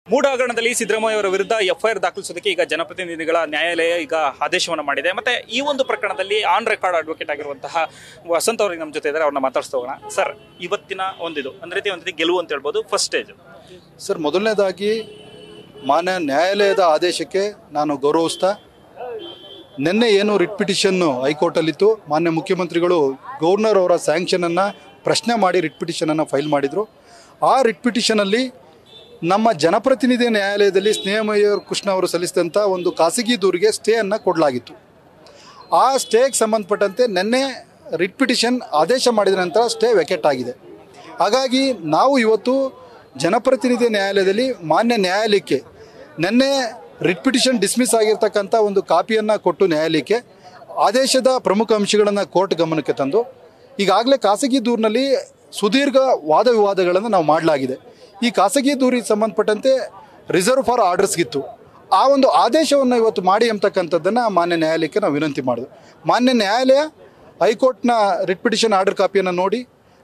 ಮೂಡ ಹಗರಣದಲ್ಲಿ ಸಿದ್ದರಾಮಯ್ಯ ಅವರ ವಿರುದ್ಧ ಎಫ್ಐಆರ್ ದಾಖಲಿಸೋದಕ್ಕೆ ಈಗ ಜನಪ್ರತಿನಿಧಿಗಳ ನ್ಯಾಯಾಲಯ ಈಗ ಆದೇಶವನ್ನು ಮಾಡಿದೆ. ಮತ್ತೆ ಈ ಒಂದು ಪ್ರಕರಣದಲ್ಲಿ ಆನ್ ರೆಕಾರ್ಡ್ ಅಡ್ವೊಕೇಟ್ ಆಗಿರುವಂತಹ ವಸಂತ್ ಅವರಿಗೆ ನಮ್ಮ ಜೊತೆ ಇದ್ದಾರೆ, ಅವ್ರನ್ನ ಮಾತಾಡ್ಸ್ತಾ ಹೋಗೋಣ. ಸರ್, ಇವತ್ತಿನ ಒಂದಿದು ಒಂದು ರೀತಿ ಗೆಲುವು ಅಂತ ಹೇಳ್ಬೋದು, ಫಸ್ಟ್ ಸ್ಟೇಜ್. ಸರ್, ಮೊದಲನೇದಾಗಿ ಮಾನ್ಯ ನ್ಯಾಯಾಲಯದ ಆದೇಶಕ್ಕೆ ನಾನು ಗೌರವಿಸ್ತಾ, ನಿನ್ನೆ ಏನು ರಿಟ್ ಪಿಟಿಷನ್ನು ಹೈಕೋರ್ಟಲ್ಲಿತ್ತು, ಮಾನ್ಯ ಮುಖ್ಯಮಂತ್ರಿಗಳು ಗವರ್ನರ್ ಅವರ ಸ್ಯಾಂಕ್ಷನನ್ನು ಪ್ರಶ್ನೆ ಮಾಡಿ ರಿಟ್ ಪಿಟಿಷನನ್ನು ಫೈಲ್ ಮಾಡಿದರು. ಆ ರಿಟ್ ಪಿಟಿಷನಲ್ಲಿ ನಮ್ಮ ಜನಪ್ರತಿನಿಧಿ ನ್ಯಾಯಾಲಯದಲ್ಲಿ ಸ್ನೇಹಮಯ್ಯ ಕೃಷ್ಣ ಅವರು ಸಲ್ಲಿಸಿದಂಥ ಒಂದು ಖಾಸಗಿ ದೂರಿಗೆ ಸ್ಟೇಯನ್ನು ಕೊಡಲಾಗಿತ್ತು. ಆ ಸ್ಟೇಗೆ ಸಂಬಂಧಪಟ್ಟಂತೆ ನಿನ್ನೆ ರಿಟ್ ಪಿಟಿಷನ್ ಆದೇಶ ಮಾಡಿದ ನಂತರ ಸ್ಟೇ ವೆಕೆಟ್ ಆಗಿದೆ. ಹಾಗಾಗಿ ನಾವು ಇವತ್ತು ಜನಪ್ರತಿನಿಧಿ ನ್ಯಾಯಾಲಯದಲ್ಲಿ ಮಾನ್ಯ ನ್ಯಾಯಾಲಯಕ್ಕೆ ನಿನ್ನೆ ರಿಟ್ ಪಿಟಿಷನ್ ಡಿಸ್ಮಿಸ್ ಆಗಿರ್ತಕ್ಕಂಥ ಒಂದು ಕಾಪಿಯನ್ನು ಕೊಟ್ಟು ನ್ಯಾಯಾಲಯಕ್ಕೆ ಆದೇಶದ ಪ್ರಮುಖ ಅಂಶಗಳನ್ನು ಕೋರ್ಟ್ ಗಮನಕ್ಕೆ ತಂದು, ಈಗಾಗಲೇ ಖಾಸಗಿ ದೂರಿನಲ್ಲಿ ಸುದೀರ್ಘ ವಾದ ವಿವಾದಗಳನ್ನು ನಾವು ಮಾಡಲಾಗಿದೆ. ಈ ಖಾಸಗಿ ದೂರಿಗೆ ಸಂಬಂಧಪಟ್ಟಂತೆ ರಿಸರ್ವ್ ಫಾರ್ ಆರ್ಡರ್ಸ್ಗಿತ್ತು. ಆ ಒಂದು ಆದೇಶವನ್ನು ಇವತ್ತು ಮಾಡಿ ಅಂತಕ್ಕಂಥದ್ದನ್ನು ಮಾನ್ಯ ನ್ಯಾಯಾಲಯಕ್ಕೆ ನಾವು ವಿನಂತಿ ಮಾಡಿದ್ವಿ. ಮಾನ್ಯ ನ್ಯಾಯಾಲಯ ಹೈಕೋರ್ಟ್ನ ರಿಟ್ ಪಿಟಿಷನ್ ಆರ್ಡರ್ ಕಾಪಿಯನ್ನು ನೋಡಿ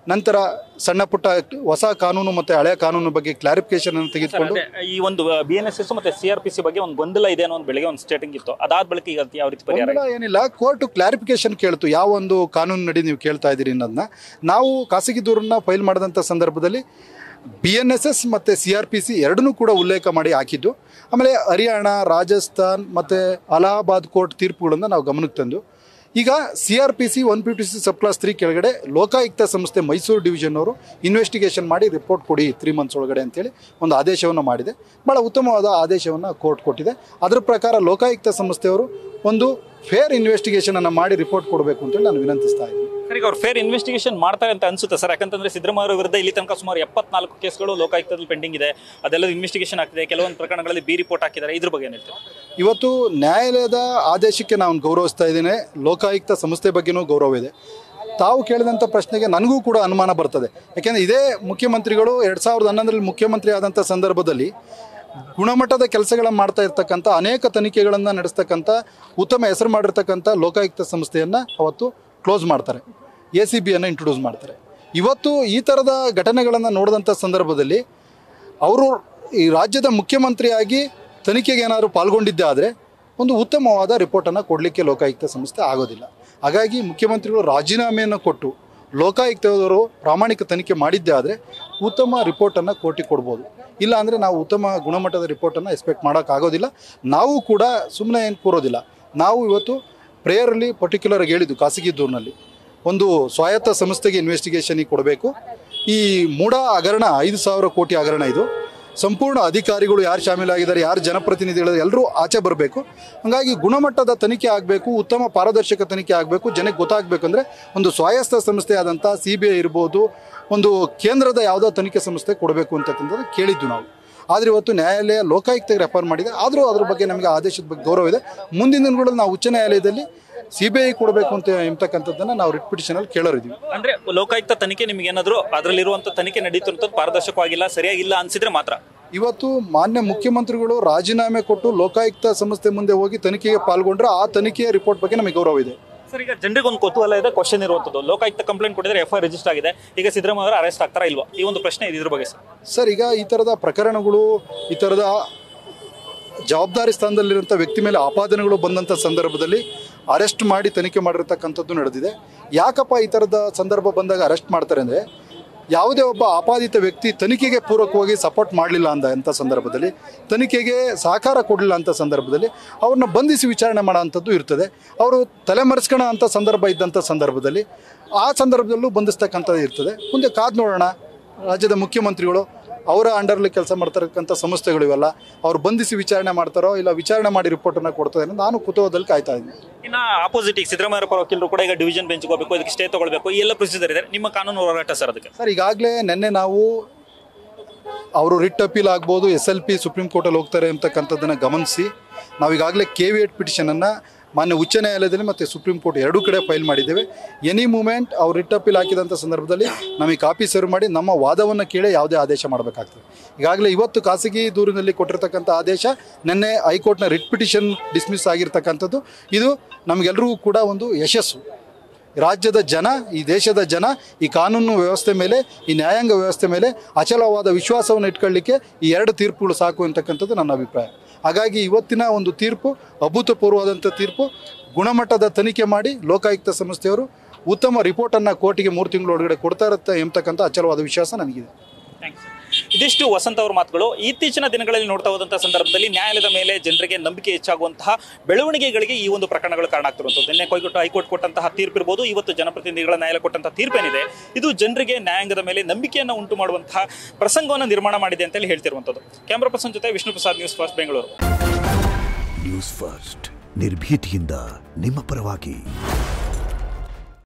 ನಂತರ ಸಣ್ಣ ಪುಟ್ಟ ಹೊಸ ಕಾನೂನು ಮತ್ತು ಹಳೆಯ ಕಾನೂನು ಬಗ್ಗೆ ಕ್ಲಾರಿಫಿಕೇಶನ್ ಅನ್ನು ತೆಗೆದುಕೊಂಡು ಈ ಒಂದು BNSS ಮತ್ತು CRPC ಬಗ್ಗೆ ಒಂದು ಗೊಂದಲ ಇದೆ ಅನ್ನೋ ಒಂದು ಬೆಳಗ್ಗೆ ಒಂದು ಸ್ಟೇಟಿಂಗ್ ಇತ್ತು. ಅದಾದ ಬಳಿಕ ಈಗ ಯಾವ ರೀತಿ ಪರಿಹಾರ? ಏನಿಲ್ಲ, ಕೋರ್ಟ್ ಕ್ಲಾರಿಫಿಕೇಶನ್ ಕೇಳ್ತು, ಯಾವ ಒಂದು ಕಾನೂನು ನಡಿ ನೀವು ಕೇಳ್ತಾ ಇದ್ದೀರಿ ಅನ್ನೋದನ್ನ. ನಾವು ಖಾಸಗಿ ದೂರನ್ನು ಫೈಲ್ ಮಾಡಿದಂಥ ಸಂದರ್ಭದಲ್ಲಿ BNSS ಮತ್ತು CRPC ಎರಡನ್ನೂ ಕೂಡ ಉಲ್ಲೇಖ ಮಾಡಿ ಹಾಕಿದ್ದು. ಆಮೇಲೆ ಹರಿಯಾಣ, ರಾಜಸ್ಥಾನ್ ಮತ್ತು ಅಲಹಾಬಾದ್ ಕೋರ್ಟ್ ತೀರ್ಪುಗಳನ್ನು ನಾವು ಗಮನಕ್ಕೆ ತಂದು, ಈಗ CRPC 156 ಸಬ್ ಕ್ಲಾಸ್ 3 ಕೆಳಗಡೆ ಲೋಕಾಯುಕ್ತ ಸಂಸ್ಥೆ ಮೈಸೂರು ಡಿವಿಷನ್ ಅವರು ಇನ್ವೆಸ್ಟಿಗೇಷನ್ ಮಾಡಿ ರಿಪೋರ್ಟ್ ಕೊಡಿ 3 ಮಂತ್ಸ್ ಒಳಗಡೆ ಅಂತೇಳಿ ಒಂದು ಆದೇಶವನ್ನು ಮಾಡಿದೆ. ಭಾಳ ಉತ್ತಮವಾದ ಆದೇಶವನ್ನು ಕೋರ್ಟ್ ಕೊಟ್ಟಿದೆ. ಅದರ ಪ್ರಕಾರ ಲೋಕಾಯುಕ್ತ ಸಂಸ್ಥೆಯವರು ಒಂದು ಫೇರ್ ಇನ್ವೆಸ್ಟಿಗೇಷನನ್ನು ಮಾಡಿ ರಿಪೋರ್ಟ್ ಕೊಡಬೇಕು ಅಂತೇಳಿ ನಾನು ವಿನಂತಿಸ್ತಾ ಇದ್ದೀನಿ. ಸರ್, ಈಗ ಅವ್ರು ಫೇರ್ ಇನ್ವೆಸ್ಟಿಗೇಷನ್ ಮಾಡ್ತಾರೆ ಅಂತ ಅನ್ಸುತ್ತೆ ಸರ್. ಯಾಕಂತಂದ್ರೆ ಸಿದ್ದರಾಮಯ್ಯ ಅವರ ವಿರುದ್ಧ ಇಲ್ಲಿ ತನಕ ಸುಮಾರು 74 ಕೇಸ್ಗಳು ಲೋಕಾಯುಕ್ತದಲ್ಲಿ ಪೆಂಡಿಂಗ್ ಇದೆ. ಅದೆಲ್ಲ ಇನ್ವೆಸ್ಟಿಗೇಷನ್ ಆಗ್ತಿದೆ. ಕೆಲವೊಂದು ಪ್ರಕರಣಗಳಲ್ಲಿ ಬಿ ರಿಪೋರ್ಟ್ ಹಾಕಿದ್ದಾರೆ. ಇದ್ರ ಬಗ್ಗೆ ಏನಿತ್ತು? ಇವತ್ತು ನ್ಯಾಯಾಲಯದ ಆದೇಶಕ್ಕೆ ನಾನು ಗೌರವಿಸ್ತಾ ಇದ್ದೇನೆ. ಲೋಕಾಯುಕ್ತ ಸಂಸ್ಥೆ ಬಗ್ಗೆನೂ ಗೌರವ ಇದೆ. ತಾವು ಕೇಳಿದಂಥ ಪ್ರಶ್ನೆಗೆ ನನಗೂ ಕೂಡ ಅನುಮಾನ ಬರ್ತದೆ. ಯಾಕೆಂದರೆ ಇದೇ ಮುಖ್ಯಮಂತ್ರಿಗಳು 2011ರಲ್ಲಿ ಮುಖ್ಯಮಂತ್ರಿ ಆದಂಥ ಸಂದರ್ಭದಲ್ಲಿ ಗುಣಮಟ್ಟದ ಕೆಲಸಗಳನ್ನು ಮಾಡ್ತಾ ಇರ್ತಕ್ಕಂಥ, ಅನೇಕ ತನಿಖೆಗಳನ್ನು ನಡೆಸ್ತಕ್ಕಂಥ, ಉತ್ತಮ ಹೆಸರು ಮಾಡಿರ್ತಕ್ಕಂಥ ಲೋಕಾಯುಕ್ತ ಸಂಸ್ಥೆಯನ್ನು ಅವತ್ತು ಕ್ಲೋಸ್ ಮಾಡ್ತಾರೆ, ACBಯನ್ನು ಇಂಟ್ರೊಡ್ಯೂಸ್ ಮಾಡ್ತಾರೆ. ಇವತ್ತು ಈ ಥರದ ಘಟನೆಗಳನ್ನು ನೋಡಿದಂಥ ಸಂದರ್ಭದಲ್ಲಿ ಅವರು ಈ ರಾಜ್ಯದ ಮುಖ್ಯಮಂತ್ರಿಯಾಗಿ ತನಿಖೆಗೆ ಏನಾದರೂ ಪಾಲ್ಗೊಂಡಿದ್ದೆ ಆದರೆ ಒಂದು ಉತ್ತಮವಾದ ರಿಪೋರ್ಟನ್ನು ಕೊಡಲಿಕ್ಕೆ ಲೋಕಾಯುಕ್ತ ಸಂಸ್ಥೆ ಆಗೋದಿಲ್ಲ. ಹಾಗಾಗಿ ಮುಖ್ಯಮಂತ್ರಿಗಳು ರಾಜೀನಾಮೆಯನ್ನು ಕೊಟ್ಟು ಲೋಕಾಯುಕ್ತದವರು ಪ್ರಾಮಾಣಿಕ ತನಿಖೆ ಮಾಡಿದ್ದೇ ಆದರೆ ಉತ್ತಮ ರಿಪೋರ್ಟನ್ನು ಕೋರ್ಟಿಗೆ ಕೊಡ್ಬೋದು. ಇಲ್ಲ ಅಂದರೆ ನಾವು ಉತ್ತಮ ಗುಣಮಟ್ಟದ ರಿಪೋರ್ಟನ್ನು ಎಕ್ಸ್ಪೆಕ್ಟ್ ಮಾಡೋಕ್ಕಾಗೋದಿಲ್ಲ. ನಾವು ಕೂಡ ಸುಮ್ಮನೆ ಏನು ಕೂರೋದಿಲ್ಲ. ನಾವು ಇವತ್ತು ಪ್ರೇಯರಲ್ಲಿ ಪರ್ಟಿಕ್ಯುಲರಾಗಿ ಹೇಳಿದ್ದು, ಖಾಸಗಿ ದೂರಿನಲ್ಲಿ ಒಂದು ಸ್ವಾಯತ್ತ ಸಂಸ್ಥೆಗೆ ಇನ್ವೆಸ್ಟಿಗೇಷನಿಗೆ ಕೊಡಬೇಕು. ಈ ಮೂಡ ಹಗರಣ 5,000 ಕೋಟಿ ಹಗರಣ, ಇದು ಸಂಪೂರ್ಣ ಅಧಿಕಾರಿಗಳು ಯಾರು ಶಾಮೀಲಾಗಿದ್ದಾರೆ, ಯಾರು ಜನಪ್ರತಿನಿಧಿಗಳು ಎಲ್ಲರೂ ಆಚೆ ಬರಬೇಕು. ಹಾಗಾಗಿ ಗುಣಮಟ್ಟದ ತನಿಖೆ ಆಗಬೇಕು, ಉತ್ತಮ ಪಾರದರ್ಶಕ ತನಿಖೆ ಆಗಬೇಕು. ಜನಕ್ಕೆ ಗೊತ್ತಾಗಬೇಕಂದ್ರೆ ಒಂದು ಸ್ವಾಯತ್ತ ಸಂಸ್ಥೆ ಆದಂಥ CBI ಇರ್ಬೋದು, ಒಂದು ಕೇಂದ್ರದ ಯಾವುದೋ ತನಿಖೆ ಸಂಸ್ಥೆ ಕೊಡಬೇಕು ಅಂತಕ್ಕಂಥದ್ದು ಕೇಳಿದ್ದು ನಾವು. ಆದರೆ ಇವತ್ತು ನ್ಯಾಯಾಲಯ ಲೋಕಾಯುಕ್ತಗೆ ರೆಫರ್ ಮಾಡಿದೆ. ಆದರೂ ಅದ್ರ ಬಗ್ಗೆ ನಮಗೆ ಆದೇಶದ ಬಗ್ಗೆ ಗೌರವ ಇದೆ. ಮುಂದಿನ ದಿನಗಳಲ್ಲಿ ನಾವು ಉಚ್ಚ ನ್ಯಾಯಾಲಯದಲ್ಲಿ CBI ಕೊಡಬೇಕು ಅಂತ ಎಂಬತಕ್ಕಂಥದ್ದನ್ನು ನಾವು ರಿಟ್ ಪಿಟಿಷನಲ್ಲಿ ಕೇಳೋರಿದ್ದೀವಿ. ಅಂದರೆ ಲೋಕಾಯುಕ್ತ ತನಿಖೆ ನಿಮ್ಗೆ ಏನಾದರೂ ಅದರಲ್ಲಿರುವಂಥ ತನಿಖೆ ನಡೀತಿರುವಂಥದ್ದು ಪಾರದರ್ಶಕವಾಗಿಲ್ಲ, ಸರಿಯಾಗಿಲ್ಲ ಅನಿಸಿದ್ರೆ ಮಾತ್ರ. ಇವತ್ತು ಮಾನ್ಯ ಮುಖ್ಯಮಂತ್ರಿಗಳು ರಾಜೀನಾಮೆ ಕೊಟ್ಟು ಲೋಕಾಯುಕ್ತ ಸಂಸ್ಥೆ ಮುಂದೆ ಹೋಗಿ ತನಿಖೆಗೆ ಪಾಲ್ಗೊಂಡ್ರೆ ಆ ತನಿಖೆಯ ರಿಪೋರ್ಟ್ ಬಗ್ಗೆ ನಮಗೆ ಗೌರವ ಇದೆ. ಸರ್, ಈಗ ಜನರಿಗೆ ಒಂದು ಕುತೂಹಲ ಇದೆ, ಕ್ವಶನ್ ಇರುವಂಥದ್ದು. ಲೋಕಾಯುಕ್ತ ಕಂಪ್ಲೇಂಟ್ ಕೊಟ್ಟಿದ್ರೆ FIR ರಿಜಿಸ್ಟರ್ ಆಗಿದೆ, ಈಗ ಸಿದ್ದರಾಮಯ್ಯ ಅವರು ಅರೆಸ್ಟ್ ಆಗ್ತಾರಾ ಇಲ್ವಾ? ಈ ಒಂದು ಪ್ರಶ್ನೆ ಇದೆ. ಇದ್ರ ಬಗ್ಗೆ ಸರ್, ಈಗ ಈ ಥರದ ಪ್ರಕರಣಗಳು, ಈ ಥರದ ಜವಾಬ್ದಾರಿ ಸ್ಥಾನದಲ್ಲಿರುವಂಥ ವ್ಯಕ್ತಿ ಮೇಲೆ ಆಪಾದನೆಗಳು ಬಂದಂಥ ಸಂದರ್ಭದಲ್ಲಿ ಅರೆಸ್ಟ್ ಮಾಡಿ ತನಿಖೆ ಮಾಡಿರ್ತಕ್ಕಂಥದ್ದು ನಡೆದಿದೆ. ಯಾಕಪ್ಪ ಈ ಥರದ ಸಂದರ್ಭ ಬಂದಾಗ ಅರೆಸ್ಟ್ ಮಾಡ್ತಾರೆ ಅಂದರೆ, ಯಾವುದೇ ಒಬ್ಬ ಆಪಾದಿತ ವ್ಯಕ್ತಿ ತನಿಖೆಗೆ ಪೂರಕವಾಗಿ ಸಪೋರ್ಟ್ ಮಾಡಲಿಲ್ಲ ಅಂಥ ಸಂದರ್ಭದಲ್ಲಿ, ತನಿಖೆಗೆ ಸಹಕಾರ ಕೊಡಲಿಲ್ಲ ಅಂಥ ಸಂದರ್ಭದಲ್ಲಿ ಅವ್ರನ್ನ ಬಂಧಿಸಿ ವಿಚಾರಣೆ ಮಾಡೋ ಅಂಥದ್ದು ಇರ್ತದೆ. ಅವರು ತಲೆಮರೆಸ್ಕೊಳ್ಳೋ ಅಂಥ ಸಂದರ್ಭ ಇದ್ದಂಥ ಸಂದರ್ಭದಲ್ಲಿ ಆ ಸಂದರ್ಭದಲ್ಲೂ ಬಂಧಿಸ್ತಕ್ಕಂಥದ್ದು ಇರ್ತದೆ. ಮುಂದೆ ಕಾದು ನೋಡೋಣ. ರಾಜ್ಯದ ಮುಖ್ಯಮಂತ್ರಿಗಳು ಅವರ ಅಂಡರ್ಲಿ ಕೆಲಸ ಮಾಡ್ತಕ್ಕಂಥ ಸಂಸ್ಥೆಗಳು ಇವೆಲ್ಲ, ಅವ್ರು ಬಂಧಿಸಿ ವಿಚಾರಣೆ ಮಾಡ್ತಾರೋ ಇಲ್ಲ ವಿಚಾರಣೆ ಮಾಡಿ ರಿಪೋರ್ಟನ್ನು ಕೊಡ್ತಾರೆ. ನಾನು ಕುತೂಹಲದಲ್ಲಿ ಕಾಯ್ತಾ ಇದ್ದೀನಿ. ಇನ್ನು ಆಪೋಸಿಟ್ ಈಗ ಸಿದ್ದರಾಮಯ್ಯ ಪರ ವಕೀಲರು ಕೂಡ ಈಗ ಡಿವಿಷನ್ ಬೆಂಚ್ಗೆ ಹೋಗಬೇಕು, ಇದಕ್ಕೆ ಸ್ಟೇ ತಗೊಳ್ಬೇಕು, ಈ ಎಲ್ಲ ಪ್ರೊಸೀಜರ್ ಇದೆ. ನಿಮ್ಮ ಕಾನೂನು ಹೋರಾಟ ಸರ್ ಅದಕ್ಕೆ? ಸರ್, ಈಗಾಗಲೇ ನಿನ್ನೆ ನಾವು ಅವರು ರಿಟ್ ಅಪೀಲ್ ಆಗ್ಬೋದು, SLP ಸುಪ್ರೀಂ ಕೋರ್ಟಲ್ಲಿ ಹೋಗ್ತಾರೆ ಅಂತಕ್ಕಂಥದ್ದನ್ನು ಗಮನಿಸಿ ನಾವು ಈಗಾಗಲೇ ಕೇವಿಯೇಟ್ ಪಿಟಿಷನನ್ನು ಮಾನ್ಯ ಉಚ್ಚ ನ್ಯಾಯಾಲಯದಲ್ಲಿ ಮತ್ತು ಸುಪ್ರೀಂ ಕೋರ್ಟ್ ಎರಡೂ ಕಡೆ ಫೈಲ್ ಮಾಡಿದ್ದೇವೆ. ಎನಿ ಮೂಮೆಂಟ್ ಅವ್ರು ರಿಟ್ ಅಪೀಲ್ ಹಾಕಿದಂಥ ಸಂದರ್ಭದಲ್ಲಿ ನಮಗೆ ಕಾಪಿ ಸರ್ವ್ ಮಾಡಿ ನಮ್ಮ ವಾದವನ್ನು ಕೇಳಿ ಯಾವುದೇ ಆದೇಶ ಮಾಡಬೇಕಾಗ್ತದೆ. ಈಗಾಗಲೇ ಇವತ್ತು ಖಾಸಗಿ ದೂರಿನಲ್ಲಿ ಕೊಟ್ಟಿರ್ತಕ್ಕಂಥ ಆದೇಶ, ನಿನ್ನೆ ಹೈಕೋರ್ಟ್ನ ರಿಟ್ ಪಿಟಿಷನ್ ಡಿಸ್ಮಿಸ್ ಆಗಿರ್ತಕ್ಕಂಥದ್ದು, ಇದು ನಮಗೆಲ್ಲರಿಗೂ ಕೂಡ ಒಂದು ಯಶಸ್ಸು. ರಾಜ್ಯದ ಜನ, ಈ ದೇಶದ ಜನ ಈ ಕಾನೂನು ವ್ಯವಸ್ಥೆ ಮೇಲೆ, ಈ ನ್ಯಾಯಾಂಗ ವ್ಯವಸ್ಥೆ ಮೇಲೆ ಅಚಲವಾದ ವಿಶ್ವಾಸವನ್ನು ಇಟ್ಕೊಳ್ಳಿಕ್ಕೆ ಈ 2 ತೀರ್ಪುಗಳು ಸಾಕು ಅಂತಕ್ಕಂಥದ್ದು ನನ್ನ ಅಭಿಪ್ರಾಯ. ಹಾಗಾಗಿ ಇವತ್ತಿನ ಒಂದು ತೀರ್ಪು ಅಭೂತಪೂರ್ವವಾದಂಥ ತೀರ್ಪು. ಗುಣಮಟ್ಟದ ತನಿಖೆ ಮಾಡಿ ಲೋಕಾಯುಕ್ತ ಸಂಸ್ಥೆಯವರು ಉತ್ತಮ ರಿಪೋರ್ಟನ್ನು ಕೋರ್ಟಿಗೆ 3 ತಿಂಗಳ ಒಳಗಡೆ ಕೊಡ್ತಾ ಇರುತ್ತೆ ಎಂಬತಕ್ಕಂಥ ಅಚಲವಾದ ವಿಶ್ವಾಸ ನನಗಿದೆ. ಇದಿಷ್ಟು ವಸಂತ್ ಅವರ ಮಾತುಗಳು. ಇತ್ತೀಚಿನ ದಿನಗಳಲ್ಲಿ ನೋಡ್ತಾ ಹೋದಂತಹ ಸಂದರ್ಭದಲ್ಲಿ ನ್ಯಾಯಾಲಯದ ಮೇಲೆ ಜನರಿಗೆ ನಂಬಿಕೆ ಹೆಚ್ಚಾಗುವಂತಹ ಬೆಳವಣಿಗೆಗಳಿಗೆ ಈ ಒಂದು ಪ್ರಕರಣಗಳು ಕಾರಣ ಆಗ್ತಿರುವಂಥದ್ದು. ನಿನ್ನೆ ಹೈಕೋರ್ಟ್ ಕೊಟ್ಟಂತಹ ತೀರ್ಪಿರ್ಬೋದು, ಇವತ್ತು ಜನಪ್ರತಿನಿಧಿಗಳ ನ್ಯಾಯಾಲಯ ಕೊಟ್ಟಂತಹ ತೀರ್ಪೇನಿದೆ, ಇದು ಜನರಿಗೆ ನ್ಯಾಯಾಂಗದ ಮೇಲೆ ನಂಬಿಕೆಯನ್ನು ಉಂಟು ಮಾಡುವಂತಹ ಪ್ರಸಂಗವನ್ನು ನಿರ್ಮಾಣ ಮಾಡಿದೆ ಅಂತೇಳಿ ಹೇಳ್ತಿರುವಂಥದ್ದು. ಕ್ಯಾಮ್ರಾ ಪರ್ಸನ್ ಜೊತೆ Vishnu Prasad, news first Bengaluru. News first ನಿರ್ಭೀತಿಯಿಂದ ನಿಮ್ಮ ಪರವಾಗಿ.